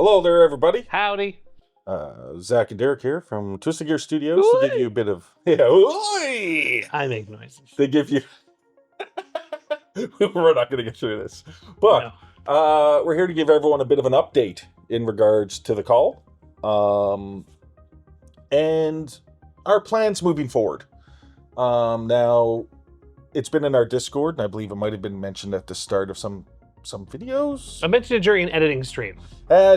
Hello there, everybody. Howdy. Zach and Derek here from Twisted Gear Studios to give you a bit of... Yeah, oi! I make noises. They give you... We're not going to get through this. But we're here to give everyone a bit of an update in regards to the call. And our plans moving forward. Now, it's been in our Discord, and I believe it might have been mentioned at the start of some videos. I mentioned it during an editing stream.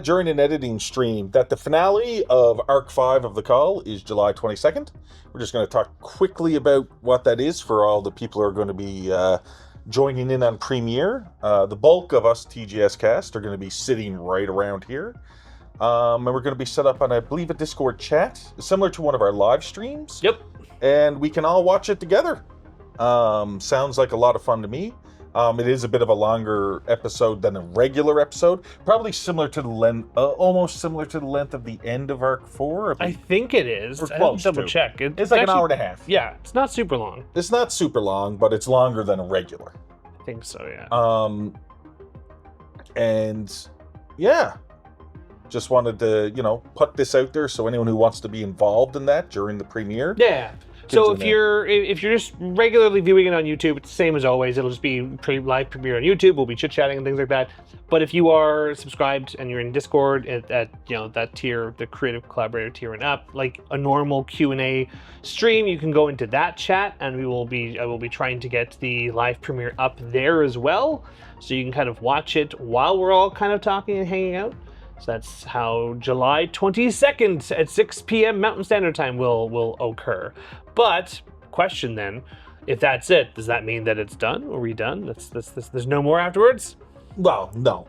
During an editing stream, that the finale of Arc 5 of the Call is July 22nd. We're just going to talk quickly about what that is for all the people who are going to be joining in on Premiere. The bulk of us TGS cast are going to be sitting right around here. And we're going to be set up on, I believe, a Discord chat, similar to one of our live streams. Yep. And we can all watch it together. Sounds like a lot of fun to me. It is a bit of a longer episode than a regular episode. Probably similar to the length, almost similar to the length of the end of Arc 4. I think it is. We're I close have to double to. check. It's like an hour and a half. Yeah, it's not super long. It's not super long, but it's longer than a regular. I think so, yeah. And yeah, just wanted to, put this out there so anyone who wants to be involved in that during the premiere. Yeah. So if you're just regularly viewing it on YouTube, it's the same as always. It'll just be live premiere on YouTube. We'll be chit-chatting and things like that. But if you are subscribed and you're in Discord at that tier, the creative collaborator tier and up, like a normal Q&A stream, you can go into that chat, and I will be trying to get the live premiere up there as well, so you can kind of watch it while we're all kind of talking and hanging out. So that's how July 22nd at 6 p.m. Mountain Standard Time will occur. But, question then, if that's it, does that mean that it's done? Are we done? There's no more afterwards? Well, no.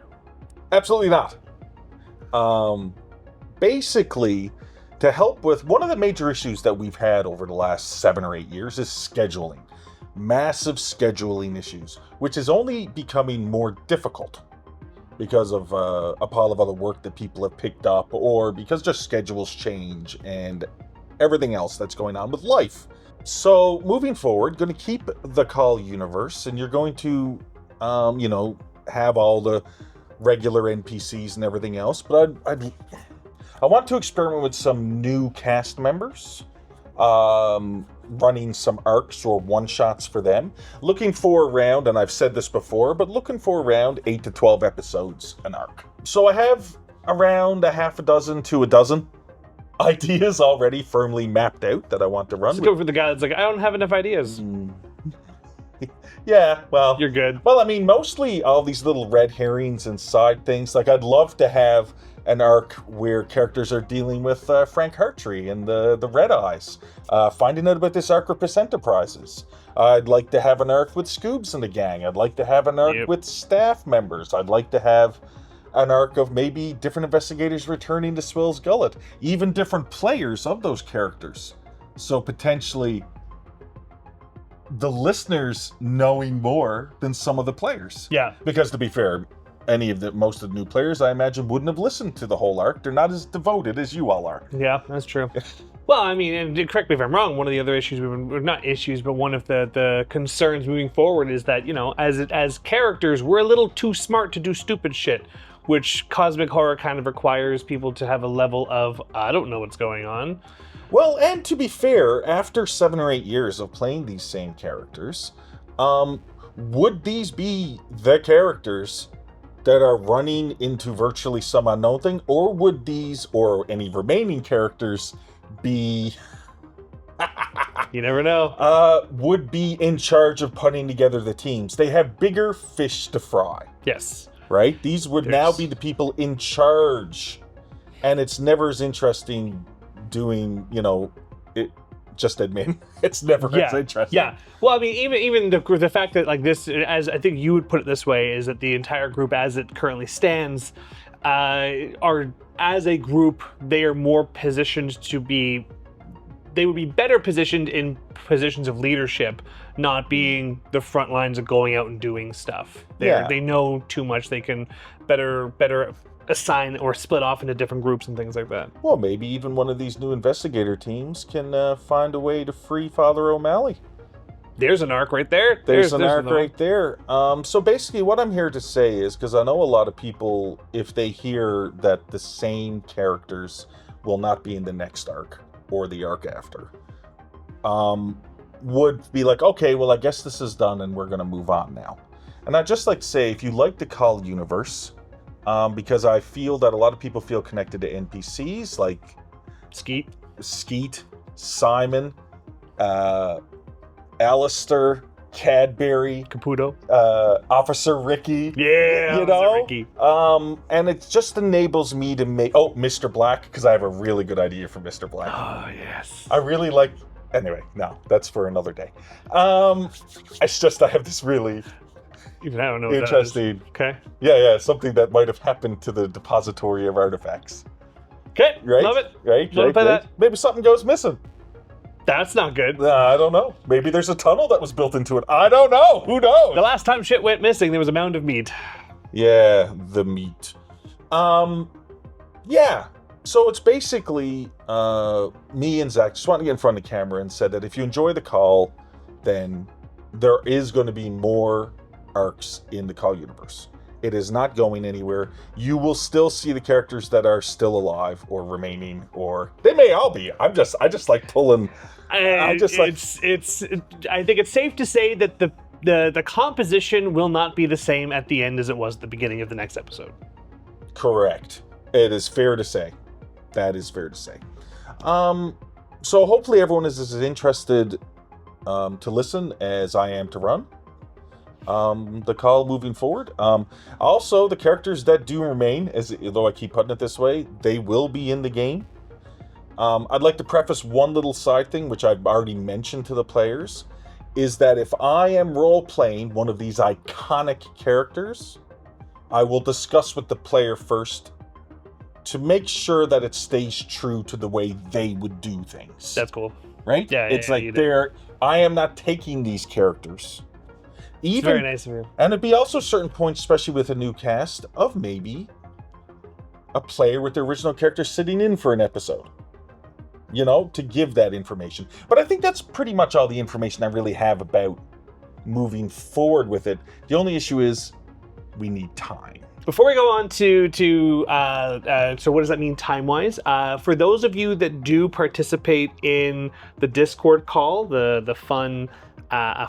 Absolutely not. Basically, to help with one of the major issues that we've had over the last 7 or 8 years is scheduling. Massive scheduling issues, which is only becoming more difficult because of a pile of other work that people have picked up, or because just schedules change and everything else that's going on with life. So moving forward, going to keep the Call universe, and you're going to, have all the regular NPCs and everything else. But I want to experiment with some new cast members, running some arcs or one-shots for them. Looking for around, and I've said this before, but looking for around 8 to 12 episodes an arc. So I have around a half a dozen to a dozen ideas already firmly mapped out that I want to run. Let's go for the guy that's like, I don't have enough ideas. Yeah, well... You're good. Well, I mean, mostly all these little red herrings and side things. Like, I'd love to have an arc where characters are dealing with Frank Hartree and the Red Eyes, finding out about this Archipus Enterprises. I'd like to have an arc with Scoobs and the gang. I'd like to have an arc with staff members. I'd like to have an arc of maybe different investigators returning to Swill's Gullet. Even different players of those characters. So potentially the listeners knowing more than some of the players. Yeah. Because to be fair, most of the new players, I imagine, wouldn't have listened to the whole arc. They're not as devoted as you all are. Yeah, that's true. Well, I mean, and correct me if I'm wrong, one of the other issues, not issues, but one of the concerns moving forward is that, as characters, we're a little too smart to do stupid shit, which Cosmic Horror kind of requires people to have a level of, I don't know what's going on. Well, and to be fair, after 7 or 8 years of playing these same characters, would these be the characters that are running into virtually some unknown thing, or would these, or any remaining characters, be... You never know. Would be in charge of putting together the teams. They have bigger fish to fry. Yes. Right? These would now be the people in charge. And it's never as interesting doing, it, just admit, it's never as interesting. Yeah. Well, I mean, even the fact that, like, this, as I think you would put it this way, is that the entire group as it currently stands, are, as a group, they are more positioned to be, they would be better positioned in positions of leadership, not being the front lines of going out and doing stuff. They know too much. They can better assign or split off into different groups and things like that. Well, maybe even one of these new investigator teams can find a way to free Father O'Malley. There's an arc right there. There's an arc right there. So basically what I'm here to say is, because I know a lot of people, if they hear that the same characters will not be in the next arc or the arc after, would be like, okay, well, I guess this is done and we're going to move on now. And I'd just like to say, if you like the Call universe, because I feel that a lot of people feel connected to NPCs like Skeet, Simon, Alistair, Cadbury, Caputo, Officer Ricky. Yeah, you know, Ricky. And it just enables me to make Mr. Black, because I have a really good idea for Mr. Black. Oh yes, I really like. Anyway, no, that's for another day. It's just I have this really even I don't know what interesting. Okay. Yeah, something that might have happened to the depository of artifacts. Okay, right, love it. Right, that. Maybe something goes missing. That's not good. I don't know. Maybe there's a tunnel that was built into it. I don't know. Who knows? The last time shit went missing, there was a mound of meat. Yeah, the meat. Yeah. So it's basically me and Zach just wanted to get in front of the camera and said that if you enjoy the Call, then there is going to be more arcs in the Call universe. It is not going anywhere. You will still see the characters that are still alive or remaining, or they may all be. I just like pulling. I think it's safe to say that the composition will not be the same at the end as it was at the beginning of the next episode. Correct. It is fair to say. That is fair to say. So hopefully everyone is as interested to listen as I am to run the Call moving forward. Also, the characters that do remain, though I keep putting it this way, they will be in the game. I'd like to preface one little side thing, which I've already mentioned to the players, is that if I am role-playing one of these iconic characters, I will discuss with the player first to make sure that it stays true to the way they would do things. That's cool. Right? Yeah, it's like I am not taking these characters. It's very nice of you. And it'd be also certain points, especially with a new cast, of maybe a player with the original character sitting in for an episode. You know, to give that information. But I think that's pretty much all the information I really have about moving forward with it. The only issue is we need time. Before we go on to so what does that mean time-wise? For those of you that do participate in the Discord call, the fun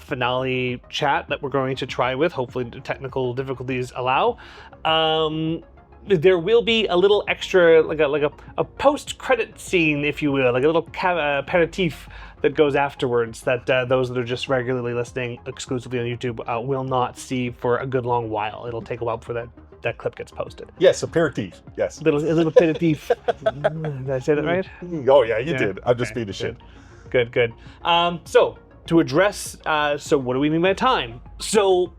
finale chat that we're going to try with, hopefully the technical difficulties allow, there will be a little extra, like a post-credit scene, if you will, like a little aperitif that goes afterwards that those that are just regularly listening exclusively on YouTube will not see for a good long while. It'll take a while before that clip gets posted. Yes, aperitif. Yes. A little aperitif. Did I say that right? Oh yeah, you did. I'm just being a shit. Good. So to address, so what do we mean by time? So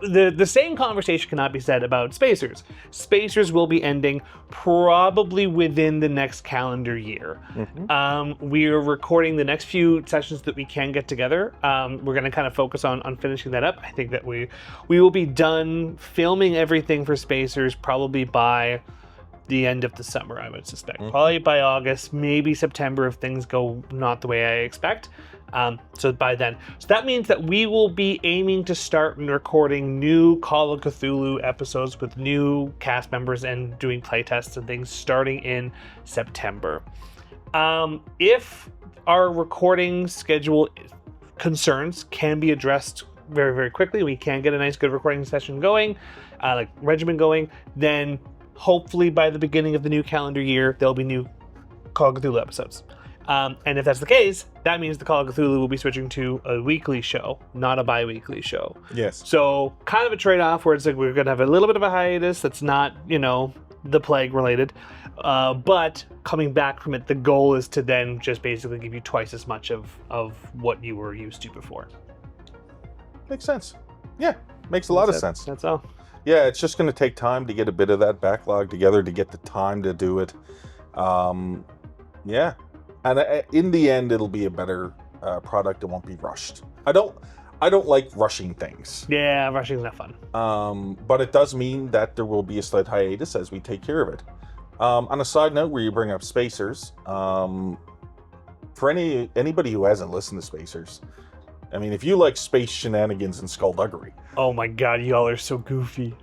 the same conversation cannot be said about Spacers. Spacers will be ending probably within the next calendar year. Mm-hmm. We are recording the next few sessions that we can get together. We're going to kind of focus on finishing that up. I think that we will be done filming everything for Spacers probably by the end of the summer, I would suspect. Mm-hmm. Probably by August, maybe September if things go not the way I expect. So by then. So that means that we will be aiming to start recording new Call of Cthulhu episodes with new cast members and doing playtests and things starting in September. If our recording schedule concerns can be addressed very, very quickly, we can get a nice, good recording session going, like regimen going, then hopefully by the beginning of the new calendar year, there'll be new Call of Cthulhu episodes. And if that's the case, that means the Call of Cthulhu will be switching to a weekly show, not a bi-weekly show. Yes. So kind of a trade-off where it's like we're going to have a little bit of a hiatus that's not, the plague related. But coming back from it, the goal is to then just basically give you twice as much of what you were used to before. Makes sense. Yeah, makes a lot of sense. That's all. Yeah, it's just going to take time to get a bit of that backlog together, to get the time to do it. Yeah. And in the end, it'll be a better product. It won't be rushed. I don't like rushing things. Yeah, rushing's not fun. But it does mean that there will be a slight hiatus as we take care of it. On a side note, where you bring up Spacers, for anybody who hasn't listened to Spacers, I mean, if you like space shenanigans and skullduggery, Oh my god, y'all are so goofy.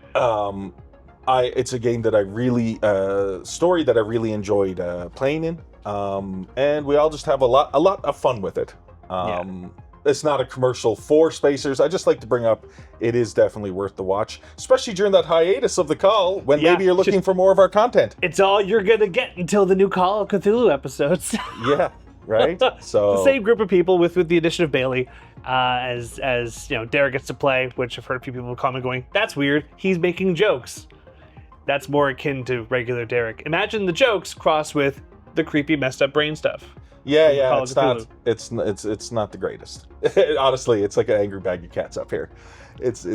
it's a game that I really story that I really enjoyed playing in, and we all just have a lot of fun with it. It's not a commercial for spacers. I just like to bring up it is definitely worth the watch, especially during that hiatus of the call when maybe you're looking for more of our content. It's all you're gonna get until the new Call of Cthulhu episodes. Yeah, right. So the same group of people with the addition of Bailey, as you know, Derek gets to play, which I've heard a few people comment going, "That's weird. He's making jokes." That's more akin to regular Derek. Imagine the jokes crossed with the creepy, messed up brain stuff. Yeah, it's not the greatest. Honestly, it's like an angry bag of cats up here. It's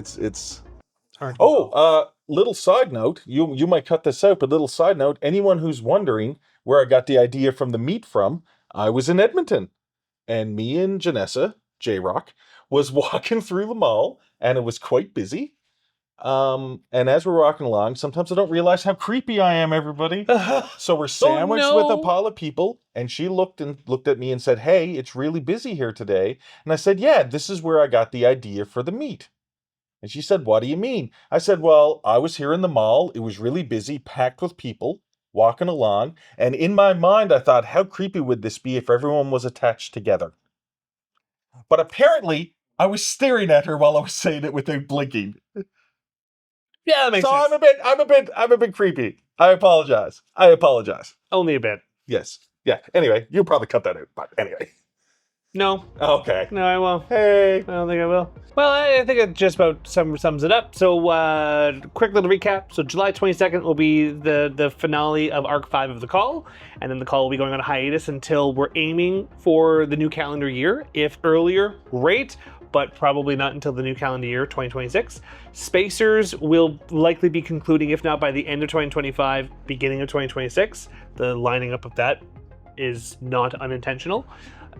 little side note, you might cut this out, but little side note, anyone who's wondering where I got the idea from the meat from, I was in Edmonton, and me and Janessa, J-Rock, was walking through the mall, and it was quite busy. And as we're walking along, sometimes I don't realize how creepy I am, everybody. So we're sandwiched with a pile of people, and she looked at me and said, "Hey, it's really busy here today." And I said, "Yeah, this is where I got the idea for the meet." And she said, "What do you mean?" I said, "Well, I was here in the mall. It was really busy, packed with people, walking along. And in my mind, I thought, how creepy would this be if everyone was attached together?" But apparently, I was staring at her while I was saying it without blinking. Yeah, that makes sense. I'm a bit creepy. I apologize. Only a bit. Yes. Yeah. Anyway, you'll probably cut that out. But anyway. No. Okay. No, I won't. Hey. I don't think I will. Well, I think it just about sums it up. So, quick little recap. So, July 22nd will be the finale of Arc 5 of The Call. And then The Call will be going on a hiatus until we're aiming for the new calendar year. If earlier, great, but probably not until the new calendar year, 2026. Spacers will likely be concluding, if not by the end of 2025, beginning of 2026. The lining up of that is not unintentional.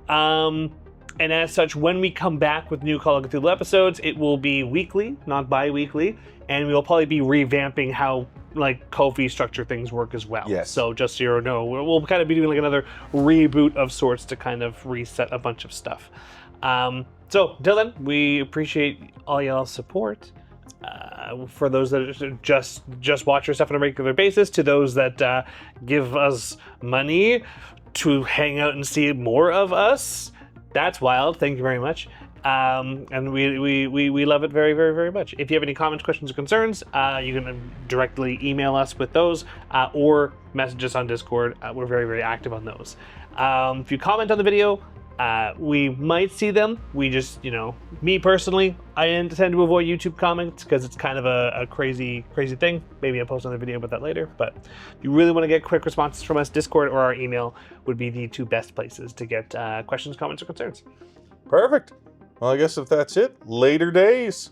And as such, when we come back with new Call of Cthulhu episodes, it will be weekly, not bi-weekly, and we'll probably be revamping how like Ko-fi structure things work as well. Yes. So just so you know, we'll kind of be doing like another reboot of sorts to kind of reset a bunch of stuff. So until then, we appreciate all y'all's support. For those that just watch our stuff on a regular basis, to those that give us money to hang out and see more of us, that's wild. Thank you very much. And we love it very, very, very much. If you have any comments, questions, or concerns, you can directly email us with those or message us on Discord. We're very, very active on those. If you comment on the video, we might see them. We just, me personally, I tend to avoid YouTube comments because it's kind of a crazy thing. Maybe I'll post another video about that later. But if you really want to get quick responses from us, Discord or our email would be the two best places to get questions, comments, or concerns. Perfect. Well, I guess if that's it, later days.